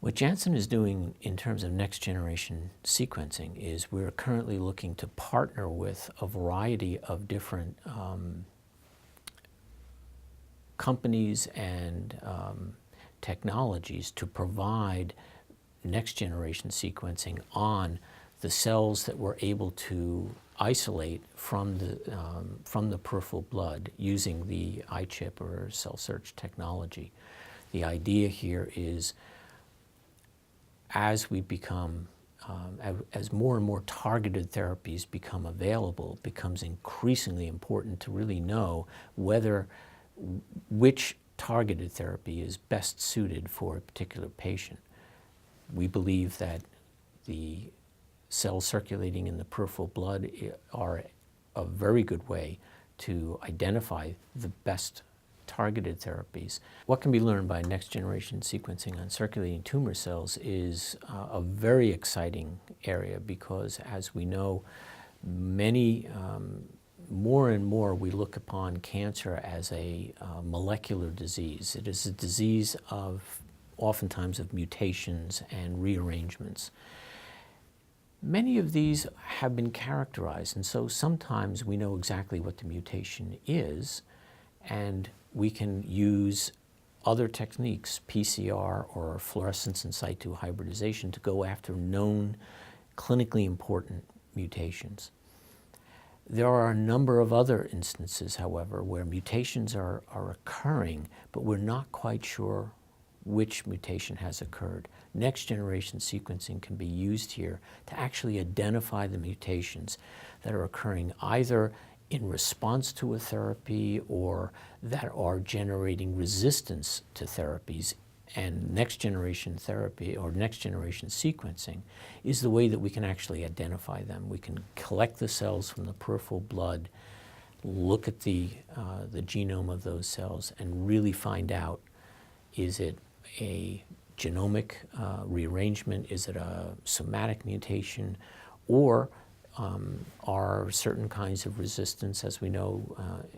What Janssen is doing in terms of next-generation sequencing is we're currently looking to partner with a variety of different companies and technologies to provide next-generation sequencing on the cells that we're able to isolate from the peripheral blood using the iChip or CELLSEARCH technology. The idea here is as we become, as more and more targeted therapies become available, it becomes increasingly important to really know which targeted therapy is best suited for a particular patient. We believe that the cells circulating in the peripheral blood are a very good way to identify the best targeted therapies. What can be learned by next-generation sequencing on circulating tumor cells is a very exciting area because, as we know, more and more we look upon cancer as a molecular disease. It is a disease oftentimes of mutations and rearrangements. Many of these have been characterized, and so sometimes we know exactly what the mutation is, and we can use other techniques, PCR or fluorescence in situ hybridization, to go after known clinically important mutations. There are a number of other instances, however, where mutations are occurring, but we're not quite sure which mutation has occurred. Next-generation sequencing can be used here to actually identify the mutations that are occurring either in response to a therapy or that are generating resistance to therapies. And next-generation therapy or next-generation sequencing is the way that we can actually identify them. We can collect the cells from the peripheral blood, look at the genome of those cells, and really find out, is it a genomic rearrangement, is it a somatic mutation, or are certain kinds of resistance, as we know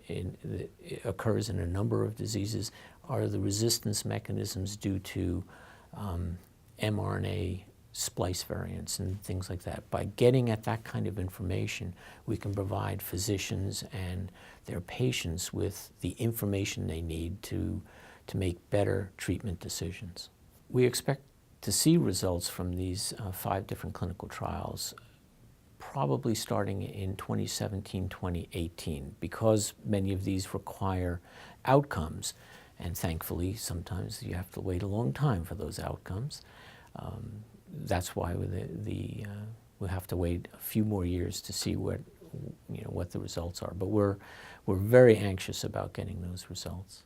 it occurs in a number of diseases, are the resistance mechanisms due to mRNA splice variants and things like that. By getting at that kind of information, we can provide physicians and their patients with the information they need to make better treatment decisions. We expect to see results from these 5 different clinical trials probably starting in 2017, 2018, because many of these require outcomes, and thankfully sometimes you have to wait a long time for those outcomes. That's why we have to wait a few more years to see what the results are. But we're very anxious about getting those results.